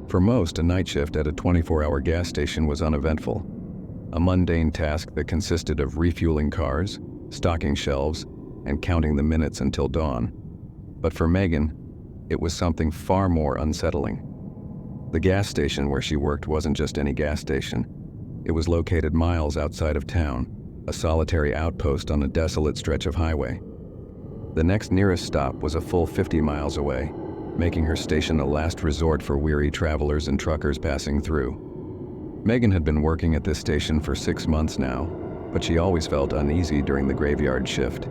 For most, a night shift at a 24-hour gas station was uneventful, a mundane task that consisted of refueling cars, stocking shelves, and counting the minutes until dawn. But for Megan, it was something far more unsettling. The gas station where she worked wasn't just any gas station. It was located miles outside of town, a solitary outpost on a desolate stretch of highway. The next nearest stop was a full 50 miles away, making her station a last resort for weary travelers and truckers passing through. Megan had been working at this station for 6 months now, but she always felt uneasy during the graveyard shift.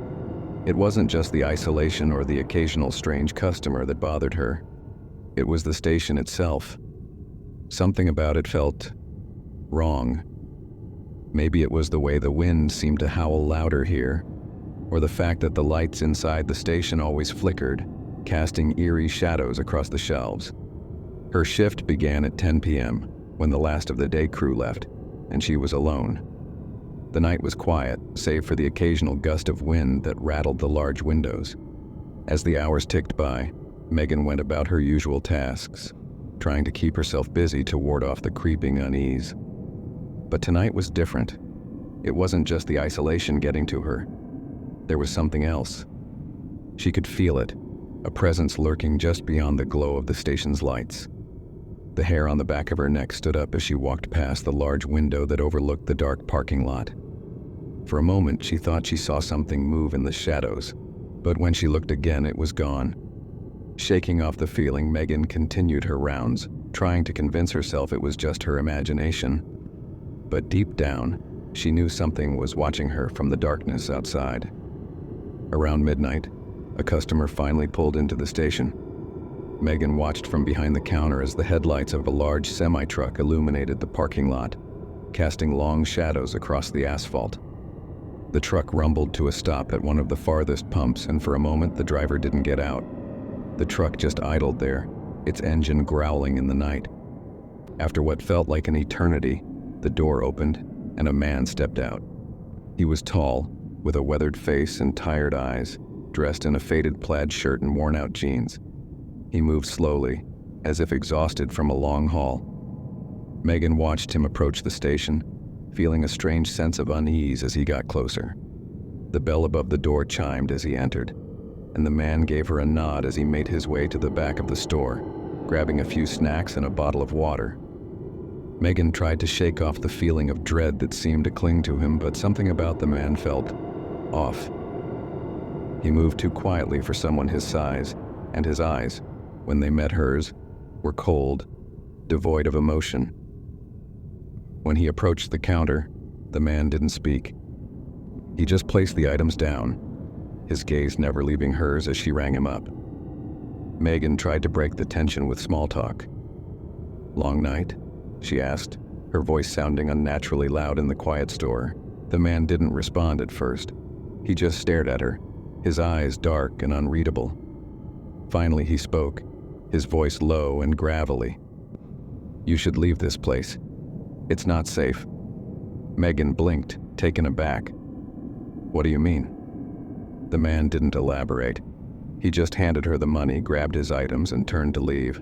It wasn't just the isolation or the occasional strange customer that bothered her. It was the station itself. Something about it felt wrong. Maybe it was the way the wind seemed to howl louder here, or the fact that the lights inside the station always flickered, casting eerie shadows across the shelves. Her shift began at 10 p.m., when the last of the day crew left, and she was alone. The night was quiet, save for the occasional gust of wind that rattled the large windows. As the hours ticked by, Megan went about her usual tasks, trying to keep herself busy to ward off the creeping unease. But tonight was different. It wasn't just the isolation getting to her. There was something else. She could feel it, a presence lurking just beyond the glow of the station's lights. The hair on the back of her neck stood up as she walked past the large window that overlooked the dark parking lot. For a moment, she thought she saw something move in the shadows, but when she looked again, it was gone. Shaking off the feeling, Megan continued her rounds, trying to convince herself it was just her imagination. But deep down, she knew something was watching her from the darkness outside. Around midnight, a customer finally pulled into the station. Megan watched from behind the counter as the headlights of a large semi-truck illuminated the parking lot, casting long shadows across the asphalt. The truck rumbled to a stop at one of the farthest pumps, and for a moment the driver didn't get out. The truck just idled there, its engine growling in the night. After what felt like an eternity, the door opened, and a man stepped out. He was tall, with a weathered face and tired eyes, dressed in a faded plaid shirt and worn-out jeans. He moved slowly, as if exhausted from a long haul. Megan watched him approach the station, feeling a strange sense of unease as he got closer. The bell above the door chimed as he entered, and the man gave her a nod as he made his way to the back of the store, grabbing a few snacks and a bottle of water. Megan tried to shake off the feeling of dread that seemed to cling to him, but something about the man felt off. He moved too quietly for someone his size, and his eyes, when they met hers, were cold, devoid of emotion. When he approached the counter, the man didn't speak. He just placed the items down, his gaze never leaving hers as she rang him up. Megan tried to break the tension with small talk. "Long night?" she asked, her voice sounding unnaturally loud in the quiet store. The man didn't respond at first. He just stared at her, his eyes dark and unreadable. Finally he spoke, his voice low and gravelly. "You should leave this place. It's not safe." Megan blinked, taken aback. "What do you mean?" The man didn't elaborate. He just handed her the money, grabbed his items, and turned to leave.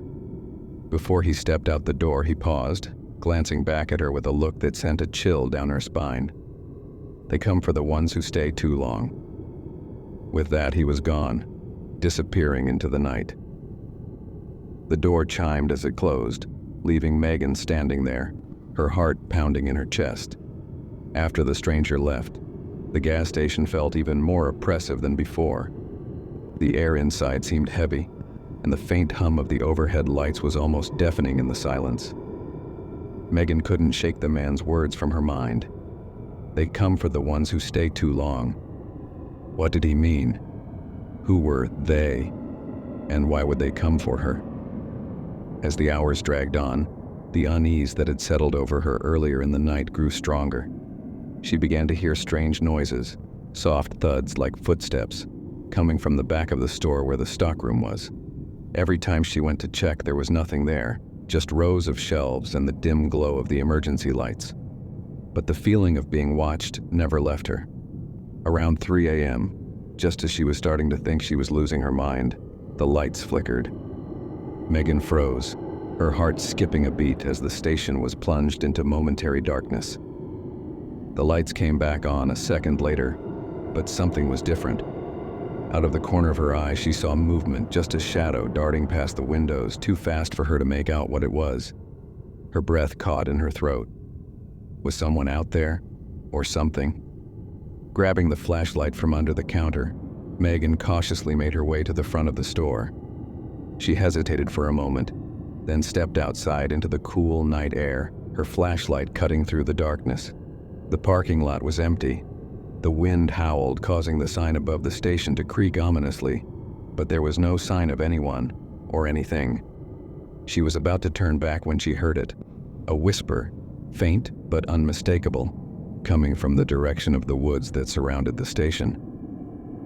Before he stepped out the door, he paused, glancing back at her with a look that sent a chill down her spine. "They come for the ones who stay too long." With that, he was gone, disappearing into the night. The door chimed as it closed, leaving Megan standing there, her heart pounding in her chest. After the stranger left, the gas station felt even more oppressive than before. The air inside seemed heavy, and the faint hum of the overhead lights was almost deafening in the silence. Megan couldn't shake the man's words from her mind. They come for the ones who stay too long. What did he mean? Who were they? And why would they come for her? As the hours dragged on, the unease that had settled over her earlier in the night grew stronger. She began to hear strange noises, soft thuds like footsteps, coming from the back of the store where the stockroom was. Every time she went to check, there was nothing there, just rows of shelves and the dim glow of the emergency lights. But the feeling of being watched never left her. Around 3 a.m., just as she was starting to think she was losing her mind, the lights flickered. Megan froze, her heart skipping a beat as the station was plunged into momentary darkness. The lights came back on a second later, but something was different. Out of the corner of her eye, she saw movement, just a shadow darting past the windows, too fast for her to make out what it was. Her breath caught in her throat. Was someone out there? Or something? Grabbing the flashlight from under the counter, Megan cautiously made her way to the front of the store. She hesitated for a moment, then stepped outside into the cool night air, her flashlight cutting through the darkness. The parking lot was empty. The wind howled, causing the sign above the station to creak ominously, but there was no sign of anyone or anything. She was about to turn back when she heard it, a whisper, faint but unmistakable, coming from the direction of the woods that surrounded the station.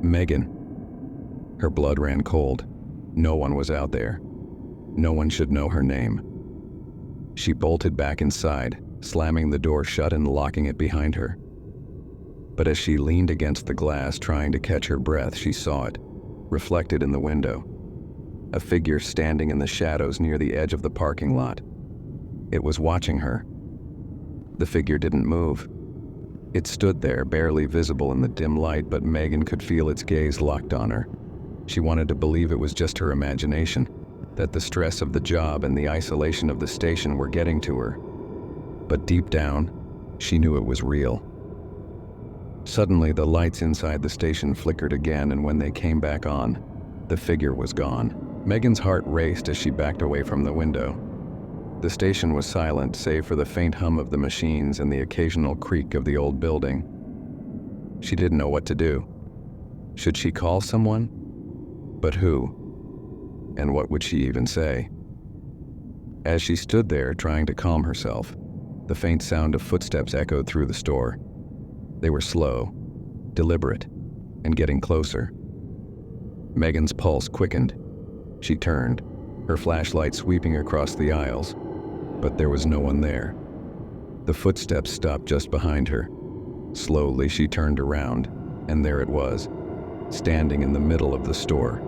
Megan. Her blood ran cold. No one was out there. No one should know her name. She bolted back inside, slamming the door shut and locking it behind her. But as she leaned against the glass trying to catch her breath, she saw it, reflected in the window. A figure standing in the shadows near the edge of the parking lot. It was watching her. The figure didn't move. It stood there, barely visible in the dim light, but Megan could feel its gaze locked on her. She wanted to believe it was just her imagination, that the stress of the job and the isolation of the station were getting to her. But deep down, she knew it was real. Suddenly, the lights inside the station flickered again, and when they came back on, the figure was gone. Megan's heart raced as she backed away from the window. The station was silent, save for the faint hum of the machines and the occasional creak of the old building. She didn't know what to do. Should she call someone? But who? And what would she even say? As she stood there trying to calm herself, the faint sound of footsteps echoed through the store. They were slow, deliberate, and getting closer. Megan's pulse quickened. She turned, her flashlight sweeping across the aisles, but there was no one there. The footsteps stopped just behind her. Slowly, she turned around, and there it was, standing in the middle of the store.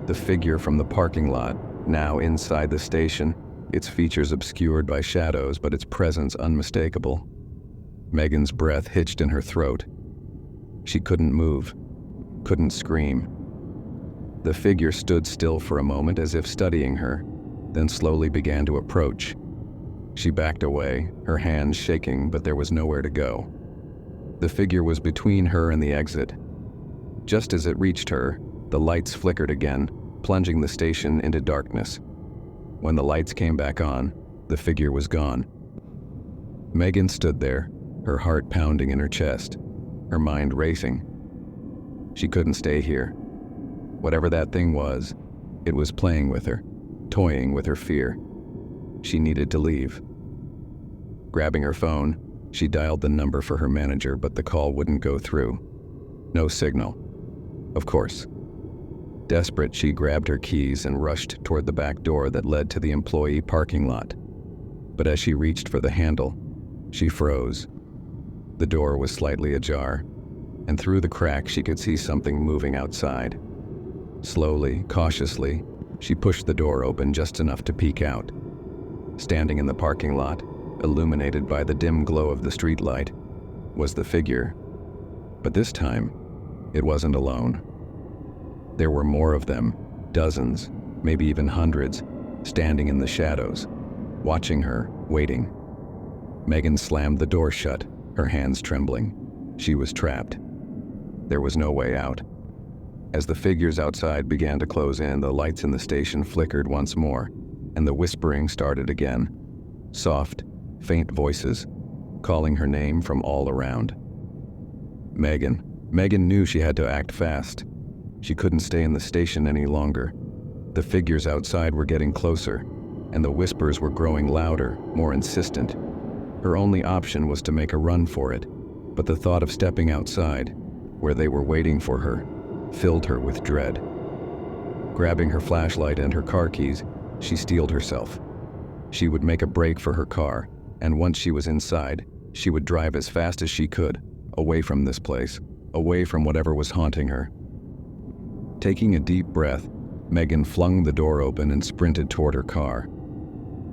The figure from the parking lot, now inside the station, its features obscured by shadows, but its presence unmistakable. Megan's breath hitched in her throat. She couldn't move, couldn't scream. The figure stood still for a moment as if studying her, then slowly began to approach. She backed away, her hands shaking, but there was nowhere to go. The figure was between her and the exit. Just as it reached her, the lights flickered again, plunging the station into darkness. When the lights came back on, the figure was gone. Megan stood there, her heart pounding in her chest, her mind racing. She couldn't stay here. Whatever that thing was, it was playing with her, toying with her fear. She needed to leave. Grabbing her phone, she dialed the number for her manager, but the call wouldn't go through. No signal. Of course. Desperate, she grabbed her keys and rushed toward the back door that led to the employee parking lot. But as she reached for the handle, she froze. The door was slightly ajar, and through the crack she could see something moving outside. Slowly, cautiously, she pushed the door open just enough to peek out. Standing in the parking lot, illuminated by the dim glow of the streetlight, was the figure. But this time, it wasn't alone. There were more of them, dozens, maybe even hundreds, standing in the shadows, watching her, waiting. Megan slammed the door shut, her hands trembling. She was trapped. There was no way out. As the figures outside began to close in, the lights in the station flickered once more, and the whispering started again. Soft, faint voices, calling her name from all around. Megan. Megan knew she had to act fast. She couldn't stay in the station any longer. The figures outside were getting closer, and the whispers were growing louder, more insistent. Her only option was to make a run for it, but the thought of stepping outside, where they were waiting for her, filled her with dread. Grabbing her flashlight and her car keys, she steeled herself. She would make a break for her car, and once she was inside, she would drive as fast as she could, away from this place, away from whatever was haunting her. Taking a deep breath, Megan flung the door open and sprinted toward her car.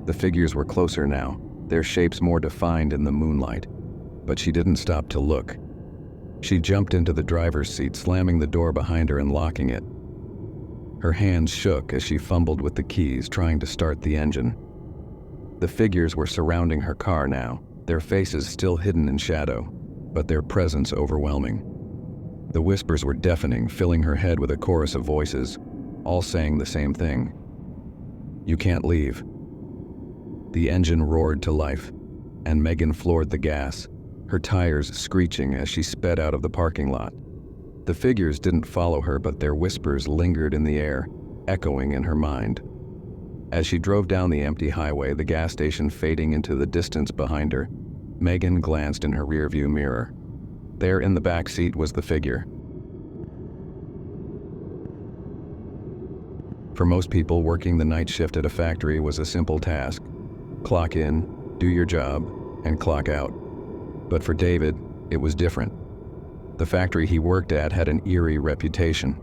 The figures were closer now, their shapes more defined in the moonlight, but she didn't stop to look. She jumped into the driver's seat, slamming the door behind her and locking it. Her hands shook as she fumbled with the keys, trying to start the engine. The figures were surrounding her car now, their faces still hidden in shadow, but their presence overwhelming. The whispers were deafening, filling her head with a chorus of voices, all saying the same thing. "You can't leave." The engine roared to life, and Megan floored the gas, her tires screeching as she sped out of the parking lot. The figures didn't follow her, but their whispers lingered in the air, echoing in her mind. As she drove down the empty highway, the gas station fading into the distance behind her, Megan glanced in her rearview mirror. There in the back seat was the figure. For most people, working the night shift at a factory was a simple task. Clock in, do your job, and clock out. But for David, it was different. The factory he worked at had an eerie reputation.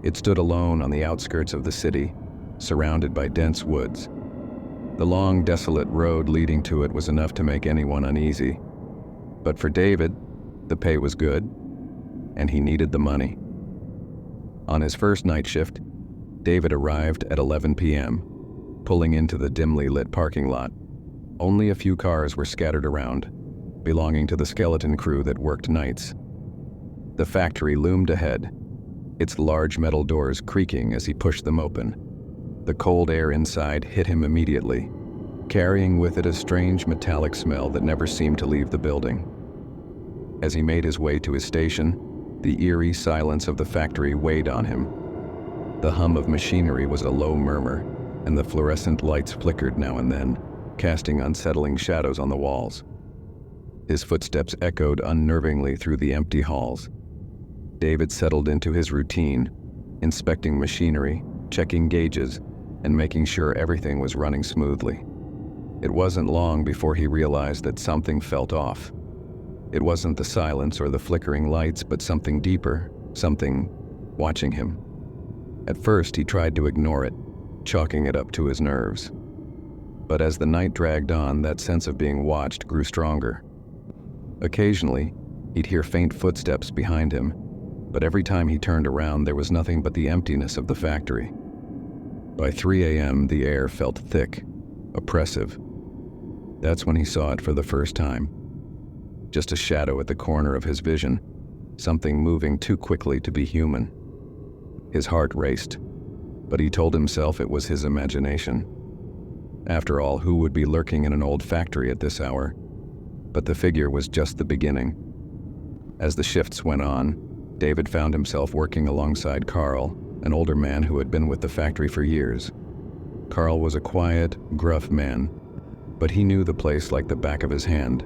It stood alone on the outskirts of the city, surrounded by dense woods. The long, desolate road leading to it was enough to make anyone uneasy. But for David, the pay was good, and he needed the money. On his first night shift, David arrived at 11 p.m., pulling into the dimly lit parking lot. Only a few cars were scattered around, belonging to the skeleton crew that worked nights. The factory loomed ahead, its large metal doors creaking as he pushed them open. The cold air inside hit him immediately, carrying with it a strange metallic smell that never seemed to leave the building. As he made his way to his station, the eerie silence of the factory weighed on him. The hum of machinery was a low murmur, and the fluorescent lights flickered now and then, casting unsettling shadows on the walls. His footsteps echoed unnervingly through the empty halls. David settled into his routine, inspecting machinery, checking gauges, and making sure everything was running smoothly. It wasn't long before he realized that something felt off. It wasn't the silence or the flickering lights, but something deeper, something watching him. At first, he tried to ignore it, chalking it up to his nerves. But as the night dragged on, that sense of being watched grew stronger. Occasionally, he'd hear faint footsteps behind him, but every time he turned around, there was nothing but the emptiness of the factory. By 3 a.m., the air felt thick, oppressive. That's when he saw it for the first time. Just a shadow at the corner of his vision, something moving too quickly to be human. His heart raced, but he told himself it was his imagination. After all, who would be lurking in an old factory at this hour? But the figure was just the beginning. As the shifts went on, David found himself working alongside Carl, an older man who had been with the factory for years. Carl was a quiet, gruff man, but he knew the place like the back of his hand.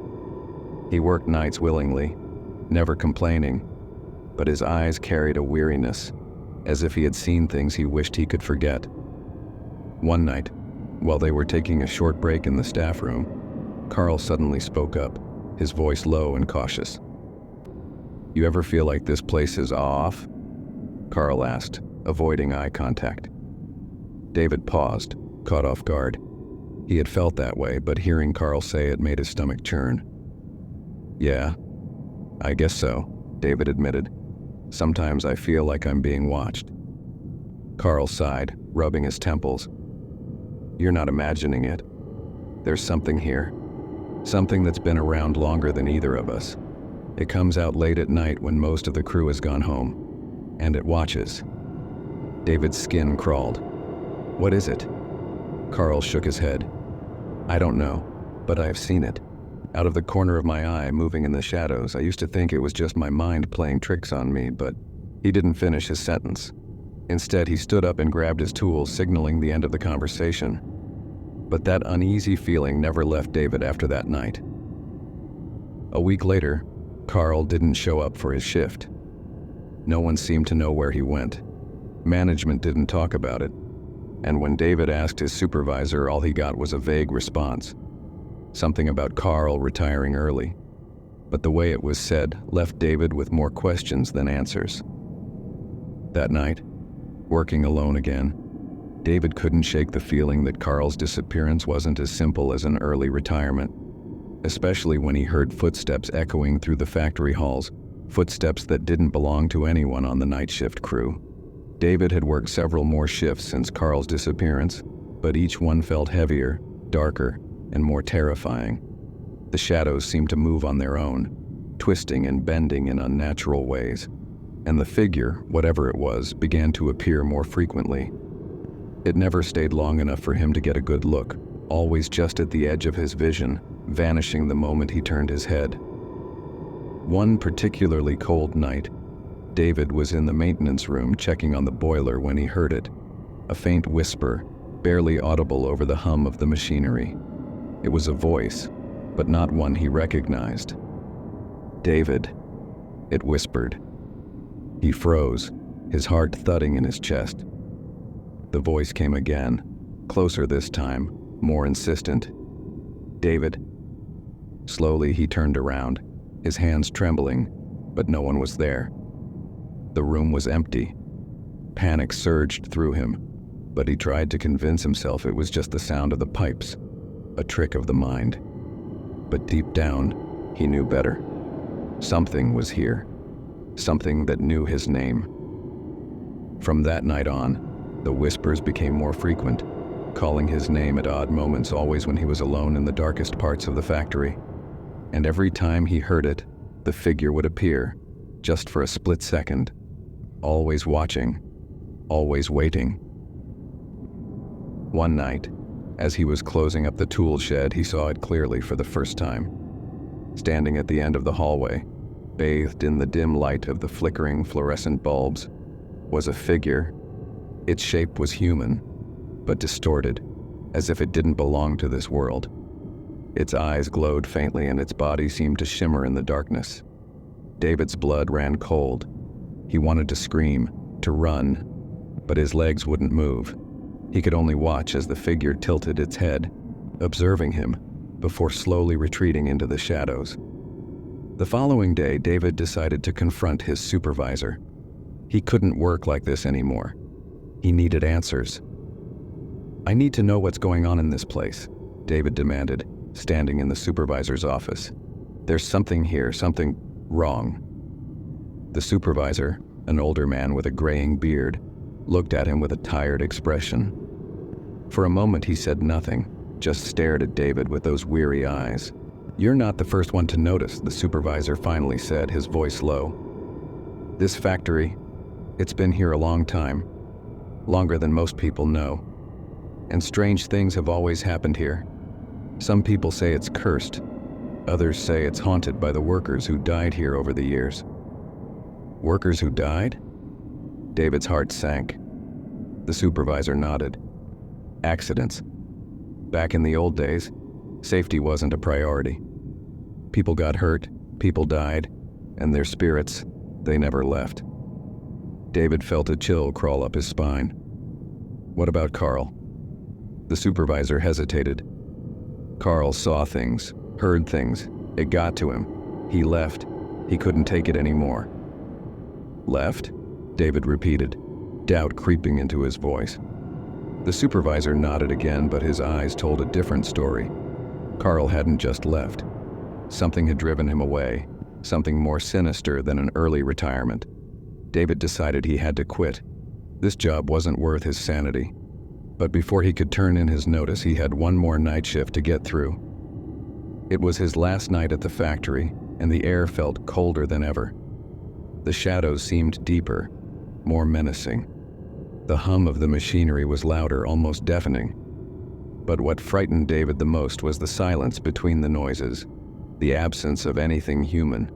He worked nights willingly, never complaining, but his eyes carried a weariness, as if he had seen things he wished he could forget. One night, while they were taking a short break in the staff room, Carl suddenly spoke up, his voice low and cautious. "You ever feel like this place is off?" Carl asked, avoiding eye contact. David paused, caught off guard. He had felt that way, but hearing Carl say it made his stomach churn. "Yeah, I guess so," David admitted. "Sometimes I feel like I'm being watched." Carl sighed, rubbing his temples. "You're not imagining it. There's something here. Something that's been around longer than either of us. It comes out late at night when most of the crew has gone home, and it watches." David's skin crawled. "What is it?" Carl shook his head. "I don't know, but I've seen it. Out of the corner of my eye, moving in the shadows. I used to think it was just my mind playing tricks on me, but..." He didn't finish his sentence. Instead, he stood up and grabbed his tools, signaling the end of the conversation. But that uneasy feeling never left David after that night. A week later, Carl didn't show up for his shift. No one seemed to know where he went. Management didn't talk about it. And when David asked his supervisor, all he got was a vague response. Something about Carl retiring early. But the way it was said left David with more questions than answers. That night, working alone again, David couldn't shake the feeling that Carl's disappearance wasn't as simple as an early retirement, especially when he heard footsteps echoing through the factory halls, footsteps that didn't belong to anyone on the night shift crew. David had worked several more shifts since Carl's disappearance, but each one felt heavier, darker, and more terrifying. The shadows seemed to move on their own, twisting and bending in unnatural ways, and the figure, whatever it was, began to appear more frequently. It never stayed long enough for him to get a good look, always just at the edge of his vision, vanishing the moment he turned his head. One particularly cold night, David was in the maintenance room checking on the boiler when he heard it, a faint whisper, barely audible over the hum of the machinery. It was a voice, but not one he recognized. "David," it whispered. He froze, his heart thudding in his chest. The voice came again, closer this time, more insistent. "David." Slowly he turned around, his hands trembling, but no one was there. The room was empty. Panic surged through him, but he tried to convince himself it was just the sound of the pipes, a trick of the mind. But deep down, he knew better. Something was here, something that knew his name. From that night on, the whispers became more frequent, calling his name at odd moments, always when he was alone in the darkest parts of the factory. And every time he heard it, the figure would appear, just for a split second, always watching, always waiting. One night, as he was closing up the tool shed, he saw it clearly for the first time. Standing at the end of the hallway, bathed in the dim light of the flickering fluorescent bulbs, was a figure. Its shape was human, but distorted, as if it didn't belong to this world. Its eyes glowed faintly and its body seemed to shimmer in the darkness. David's blood ran cold. He wanted to scream, to run, but his legs wouldn't move. He could only watch as the figure tilted its head, observing him, before slowly retreating into the shadows. The following day, David decided to confront his supervisor. He couldn't work like this anymore. He needed answers. "I need to know what's going on in this place," David demanded, standing in the supervisor's office. "There's something here, something wrong." The supervisor, an older man with a graying beard, looked at him with a tired expression. For a moment he said nothing, just stared at David with those weary eyes. "You're not the first one to notice," the supervisor finally said, his voice low. "This factory, it's been here a long time, longer than most people know. And strange things have always happened here. Some people say it's cursed. Others say it's haunted by the workers who died here over the years." "Workers who died?" David's heart sank. The supervisor nodded. "Accidents. Back in the old days, safety wasn't a priority. People got hurt, people died, and their spirits, they never left." David felt a chill crawl up his spine. "What about Carl?" The supervisor hesitated. "Carl saw things, heard things. It got to him. He left. He couldn't take it anymore." "Left?" David repeated, doubt creeping into his voice. The supervisor nodded again, but his eyes told a different story. Carl hadn't just left. Something had driven him away, something more sinister than an early retirement. David decided he had to quit. This job wasn't worth his sanity. But before he could turn in his notice, he had one more night shift to get through. It was his last night at the factory, and the air felt colder than ever. The shadows seemed deeper, more menacing. The hum of the machinery was louder, almost deafening. But what frightened David the most was the silence between the noises, the absence of anything human.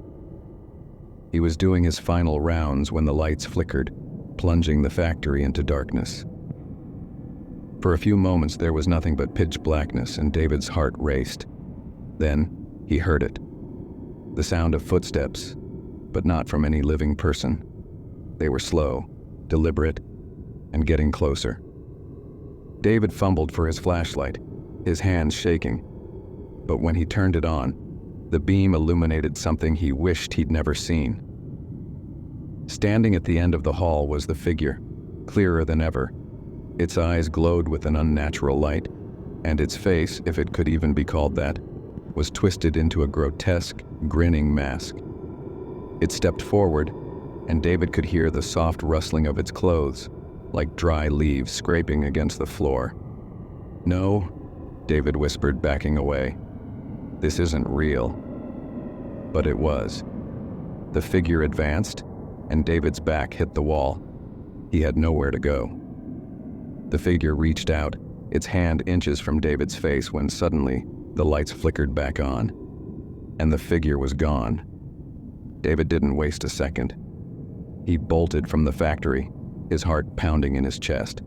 He was doing his final rounds when the lights flickered, plunging the factory into darkness. For a few moments there was nothing but pitch blackness, and David's heart raced. Then he heard it. The sound of footsteps, but not from any living person. They were slow, deliberate, and getting closer. David fumbled for his flashlight, his hands shaking. But when he turned it on, the beam illuminated something he wished he'd never seen. Standing at the end of the hall was the figure, clearer than ever. Its eyes glowed with an unnatural light, and its face, if it could even be called that, was twisted into a grotesque, grinning mask. It stepped forward, and David could hear the soft rustling of its clothes, like dry leaves scraping against the floor. "No," David whispered, backing away. "This isn't real." But it was. The figure advanced, and David's back hit the wall. He had nowhere to go. The figure reached out, its hand inches from David's face, when suddenly the lights flickered back on, and the figure was gone. David didn't waste a second. He bolted from the factory, his heart pounding in his chest.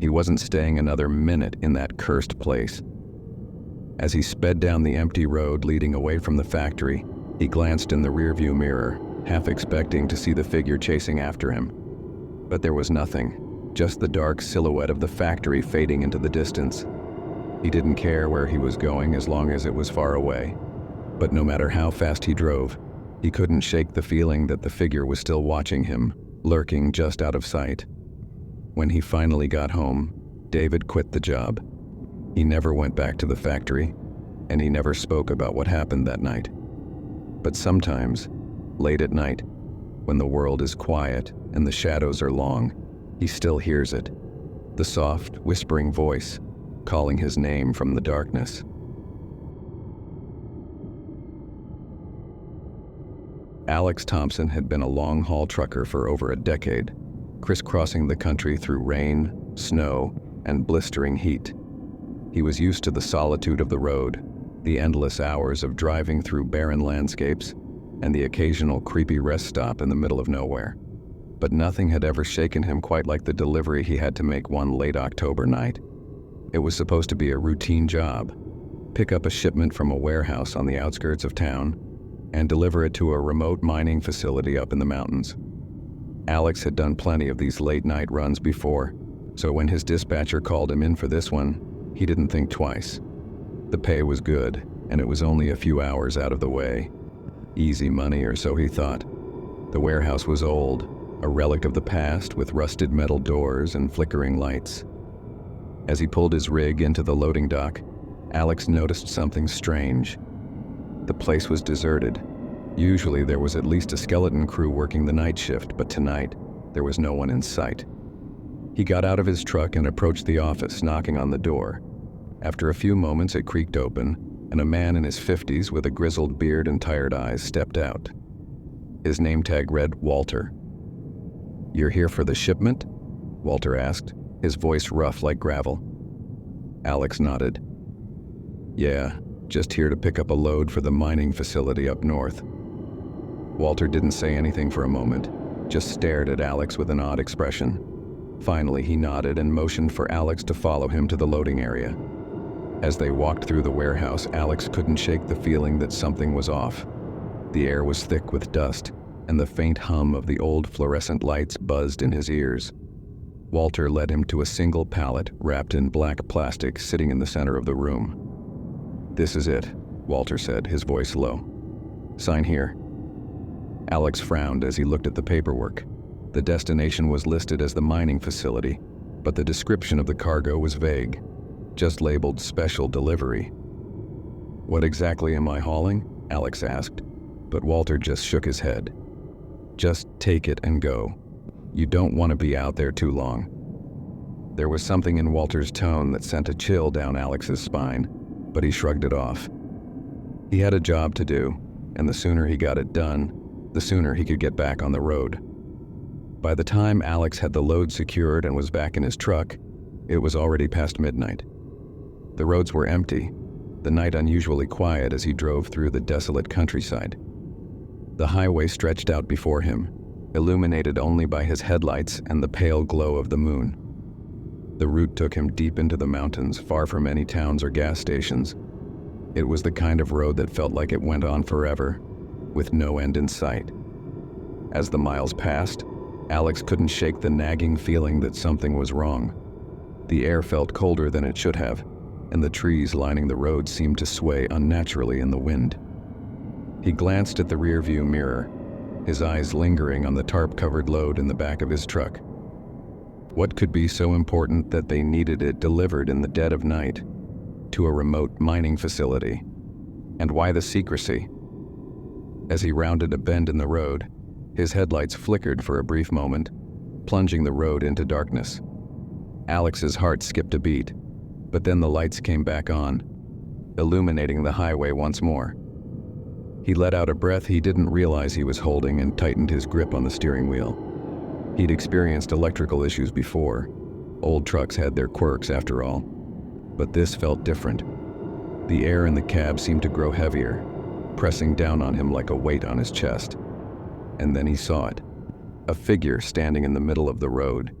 He wasn't staying another minute in that cursed place. As he sped down the empty road leading away from the factory, he glanced in the rearview mirror, half expecting to see the figure chasing after him. But there was nothing, just the dark silhouette of the factory fading into the distance. He didn't care where he was going as long as it was far away. But no matter how fast he drove, he couldn't shake the feeling that the figure was still watching him, lurking just out of sight. When he finally got home, David quit the job. He never went back to the factory, and he never spoke about what happened that night. But sometimes, late at night, when the world is quiet and the shadows are long, he still hears it, the soft, whispering voice calling his name from the darkness. Alex Thompson had been a long-haul trucker for over a decade, crisscrossing the country through rain, snow, and blistering heat. He was used to the solitude of the road, the endless hours of driving through barren landscapes, and the occasional creepy rest stop in the middle of nowhere. But nothing had ever shaken him quite like the delivery he had to make one late October night. It was supposed to be a routine job: pick up a shipment from a warehouse on the outskirts of town and deliver it to a remote mining facility up in the mountains. Alex had done plenty of these late-night runs before, so when his dispatcher called him in for this one, he didn't think twice. The pay was good, and it was only a few hours out of the way. Easy money, or so he thought. The warehouse was old, a relic of the past with rusted metal doors and flickering lights. As he pulled his rig into the loading dock, Alex noticed something strange. The place was deserted. Usually there was at least a skeleton crew working the night shift, but tonight there was no one in sight. He got out of his truck and approached the office, knocking on the door. After a few moments, it creaked open, and a man in his 50s with a grizzled beard and tired eyes stepped out. His name tag read Walter. "You're here for the shipment?" Walter asked, his voice rough like gravel. Alex nodded. "Yeah, just here to pick up a load for the mining facility up north." Walter didn't say anything for a moment, just stared at Alex with an odd expression. Finally, he nodded and motioned for Alex to follow him to the loading area. As they walked through the warehouse, Alex couldn't shake the feeling that something was off. The air was thick with dust, and the faint hum of the old fluorescent lights buzzed in his ears. Walter led him to a single pallet wrapped in black plastic sitting in the center of the room. "This is it," Walter said, his voice low. "Sign here." Alex frowned as he looked at the paperwork. The destination was listed as the mining facility, but the description of the cargo was vague, just labeled special delivery. "What exactly am I hauling?" Alex asked, but Walter just shook his head. "Just take it and go. You don't want to be out there too long." There was something in Walter's tone that sent a chill down Alex's spine, but he shrugged it off. He had a job to do, and the sooner he got it done, the sooner he could get back on the road. By the time Alex had the load secured and was back in his truck, it was already past midnight. The roads were empty, the night unusually quiet as he drove through the desolate countryside. The highway stretched out before him, illuminated only by his headlights and the pale glow of the moon. The route took him deep into the mountains, far from any towns or gas stations. It was the kind of road that felt like it went on forever, with no end in sight. As the miles passed, Alex couldn't shake the nagging feeling that something was wrong. The air felt colder than it should have, and the trees lining the road seemed to sway unnaturally in the wind. He glanced at the rearview mirror, his eyes lingering on the tarp-covered load in the back of his truck. What could be so important that they needed it delivered in the dead of night to a remote mining facility? And why the secrecy? As he rounded a bend in the road, his headlights flickered for a brief moment, plunging the road into darkness. Alex's heart skipped a beat, but then the lights came back on, illuminating the highway once more. He let out a breath he didn't realize he was holding and tightened his grip on the steering wheel. He'd experienced electrical issues before. Old trucks had their quirks after all. But this felt different. The air in the cab seemed to grow heavier, pressing down on him like a weight on his chest. And then he saw it. A figure standing in the middle of the road.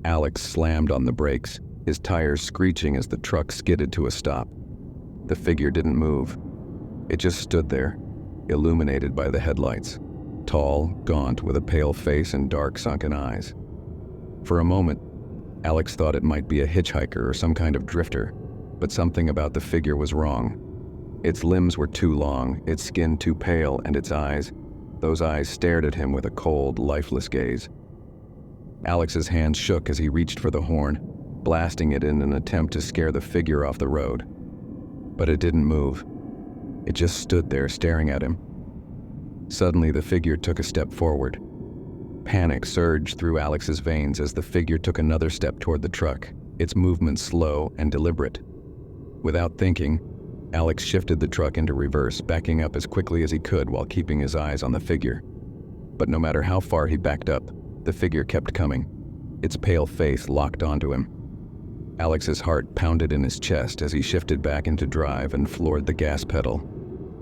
Alex slammed on the brakes, his tires screeching as the truck skidded to a stop. The figure didn't move. It just stood there, illuminated by the headlights, tall, gaunt, with a pale face and dark, sunken eyes. For a moment, Alex thought it might be a hitchhiker or some kind of drifter, but something about the figure was wrong. Its limbs were too long, its skin too pale, and its eyes, those eyes stared at him with a cold, lifeless gaze. Alex's hands shook as he reached for the horn, blasting it in an attempt to scare the figure off the road. But it didn't move. It just stood there staring at him. Suddenly, the figure took a step forward. Panic surged through Alex's veins as the figure took another step toward the truck, its movement slow and deliberate. Without thinking, Alex shifted the truck into reverse, backing up as quickly as he could while keeping his eyes on the figure. But no matter how far he backed up, the figure kept coming, its pale face locked onto him. Alex's heart pounded in his chest as he shifted back into drive and floored the gas pedal.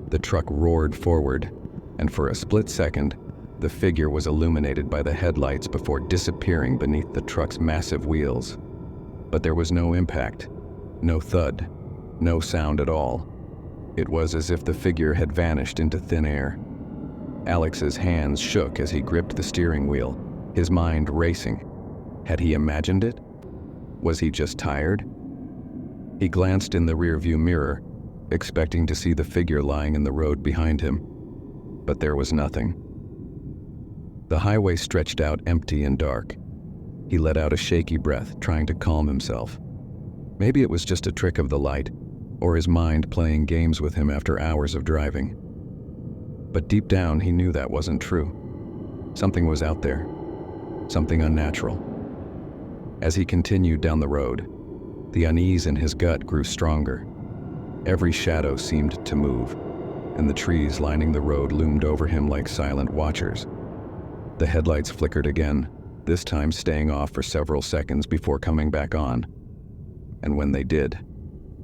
The truck roared forward, and for a split second, the figure was illuminated by the headlights before disappearing beneath the truck's massive wheels. But there was no impact, no thud, no sound at all. It was as if the figure had vanished into thin air. Alex's hands shook as he gripped the steering wheel, his mind racing. Had he imagined it? Was he just tired? He glanced in the rearview mirror, expecting to see the figure lying in the road behind him. But there was nothing. The highway stretched out empty and dark. He let out a shaky breath, trying to calm himself. Maybe it was just a trick of the light, or his mind playing games with him after hours of driving. But deep down, he knew that wasn't true. Something was out there, something unnatural. As he continued down the road, the unease in his gut grew stronger. Every shadow seemed to move, and the trees lining the road loomed over him like silent watchers. The headlights flickered again, this time staying off for several seconds before coming back on. And when they did,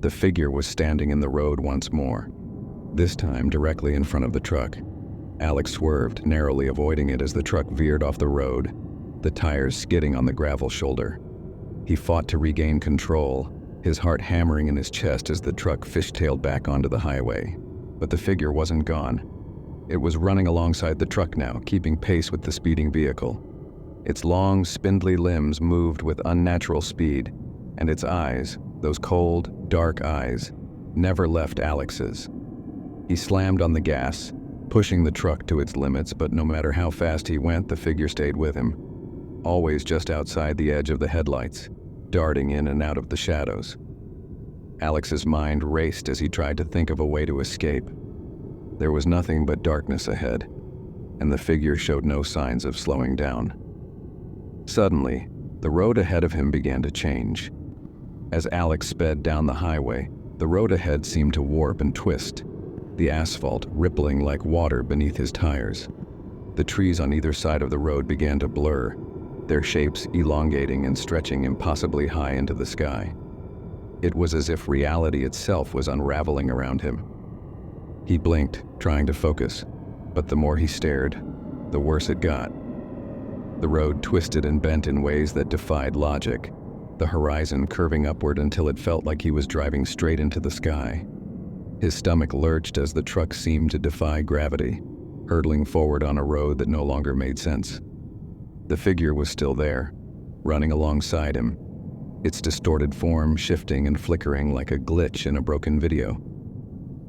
the figure was standing in the road once more, this time directly in front of the truck. Alex swerved, narrowly avoiding it as the truck veered off the road, the tires skidding on the gravel shoulder. He fought to regain control, his heart hammering in his chest as the truck fishtailed back onto the highway. But the figure wasn't gone. It was running alongside the truck now, keeping pace with the speeding vehicle. Its long, spindly limbs moved with unnatural speed, and its eyes, those cold, dark eyes, never left Alex's. He slammed on the gas, pushing the truck to its limits, but no matter how fast he went, the figure stayed with him, always just outside the edge of the headlights, darting in and out of the shadows. Alex's mind raced as he tried to think of a way to escape. There was nothing but darkness ahead, and the figure showed no signs of slowing down. Suddenly, the road ahead of him began to change. As Alex sped down the highway, the road ahead seemed to warp and twist, the asphalt rippling like water beneath his tires. The trees on either side of the road began to blur, their shapes elongating and stretching impossibly high into the sky. It was as if reality itself was unraveling around him. He blinked, trying to focus, but the more he stared, the worse it got. The road twisted and bent in ways that defied logic, the horizon curving upward until it felt like he was driving straight into the sky. His stomach lurched as the truck seemed to defy gravity, hurtling forward on a road that no longer made sense. The figure was still there, running alongside him, its distorted form shifting and flickering like a glitch in a broken video.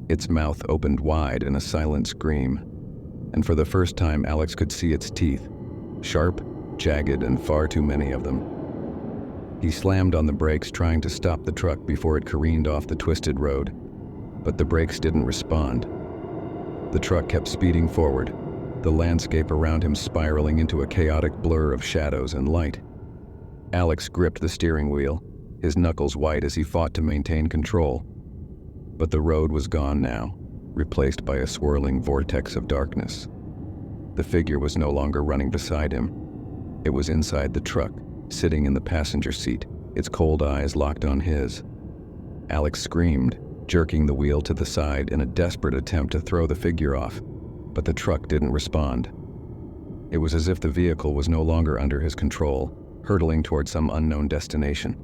Its mouth opened wide in a silent scream, and for the first time Alex could see its teeth, sharp, jagged, and far too many of them. He slammed on the brakes, trying to stop the truck before it careened off the twisted road, but the brakes didn't respond. The truck kept speeding forward, the landscape around him spiraling into a chaotic blur of shadows and light. Alex gripped the steering wheel, his knuckles white as he fought to maintain control. But the road was gone now, replaced by a swirling vortex of darkness. The figure was no longer running beside him. It was inside the truck, sitting in the passenger seat, its cold eyes locked on his. Alex screamed, jerking the wheel to the side in a desperate attempt to throw the figure off, but the truck didn't respond. It was as if the vehicle was no longer under his control, hurtling toward some unknown destination.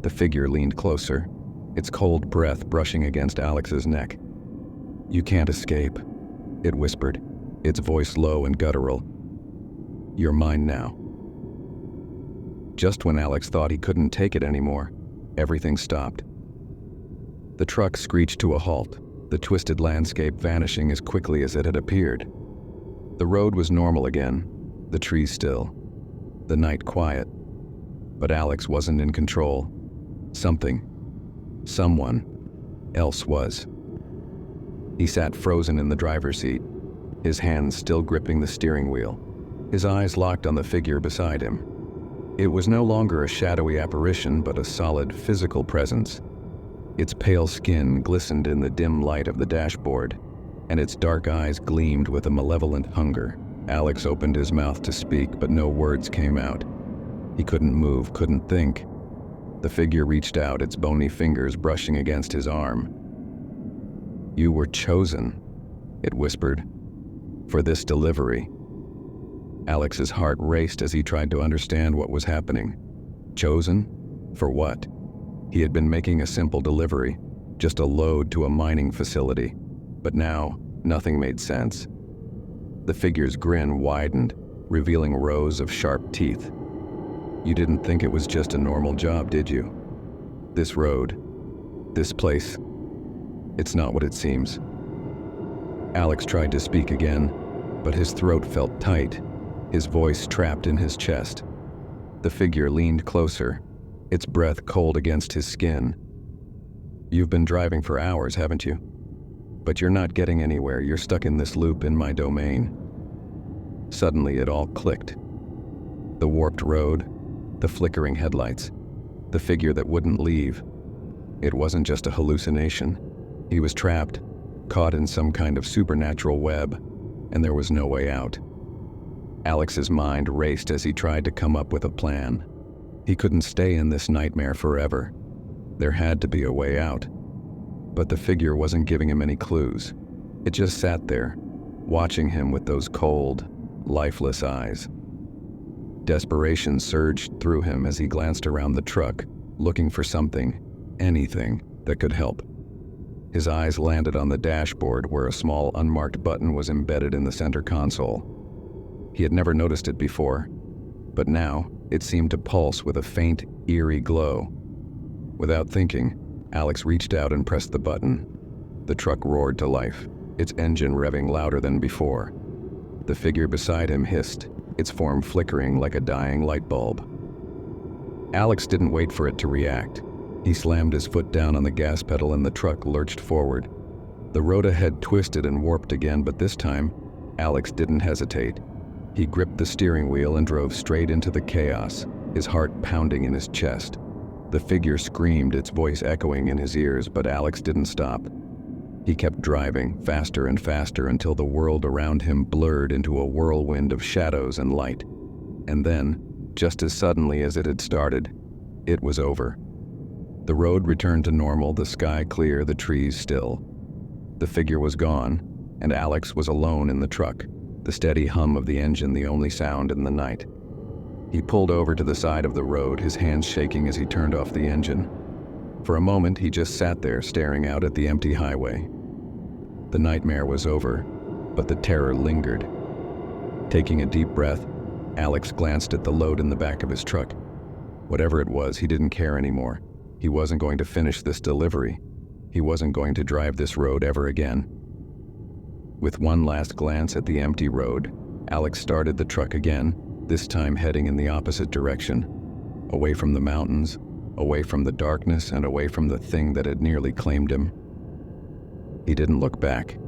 The figure leaned closer, its cold breath brushing against Alex's neck. "You can't escape," it whispered, its voice low and guttural. "You're mine now." Just when Alex thought he couldn't take it anymore, everything stopped. The truck screeched to a halt, the twisted landscape vanishing as quickly as it had appeared. The road was normal again, the trees still, the night quiet. But Alex wasn't in control. Someone else was. He sat frozen in the driver's seat, his hands still gripping the steering wheel, his eyes locked on the figure beside him. It was no longer a shadowy apparition, but a solid physical presence. Its pale skin glistened in the dim light of the dashboard, and its dark eyes gleamed with a malevolent hunger. Alex opened his mouth to speak, but no words came out. He couldn't move, couldn't think. The figure reached out, its bony fingers brushing against his arm. "You were chosen," it whispered, "for this delivery." Alex's heart raced as he tried to understand what was happening. Chosen? For what? He had been making a simple delivery, just a load to a mining facility. But now, nothing made sense. The figure's grin widened, revealing rows of sharp teeth. "You didn't think it was just a normal job, did you? This road, this place, it's not what it seems." Alex tried to speak again, but his throat felt tight, his voice trapped in his chest. The figure leaned closer, its breath cold against his skin. "You've been driving for hours, haven't you? But you're not getting anywhere. You're stuck in this loop in my domain." Suddenly it all clicked. The warped road, the flickering headlights, the figure that wouldn't leave. It wasn't just a hallucination. He was trapped, caught in some kind of supernatural web, and there was no way out. Alex's mind raced as he tried to come up with a plan. He couldn't stay in this nightmare forever. There had to be a way out. But the figure wasn't giving him any clues. It just sat there, watching him with those cold, lifeless eyes. Desperation surged through him as he glanced around the truck, looking for something, anything, that could help. His eyes landed on the dashboard where a small unmarked button was embedded in the center console. He had never noticed it before, but now it seemed to pulse with a faint, eerie glow. Without thinking, Alex reached out and pressed the button. The truck roared to life, its engine revving louder than before. The figure beside him hissed, its form flickering like a dying light bulb. Alex didn't wait for it to react. He slammed his foot down on the gas pedal and the truck lurched forward. The road ahead twisted and warped again, but this time, Alex didn't hesitate. He gripped the steering wheel and drove straight into the chaos, his heart pounding in his chest. The figure screamed, its voice echoing in his ears, but Alex didn't stop. He kept driving, faster and faster, until the world around him blurred into a whirlwind of shadows and light. And then, just as suddenly as it had started, it was over. The road returned to normal, the sky clear, the trees still. The figure was gone, and Alex was alone in the truck, the steady hum of the engine the only sound in the night. He pulled over to the side of the road, his hands shaking as he turned off the engine. For a moment, he just sat there, staring out at the empty highway. The nightmare was over, but the terror lingered. Taking a deep breath, Alex glanced at the load in the back of his truck. Whatever it was, he didn't care anymore. He wasn't going to finish this delivery. He wasn't going to drive this road ever again. With one last glance at the empty road, Alex started the truck again, this time heading in the opposite direction. away from the mountains, away from the darkness, and away from the thing that had nearly claimed him. He didn't look back.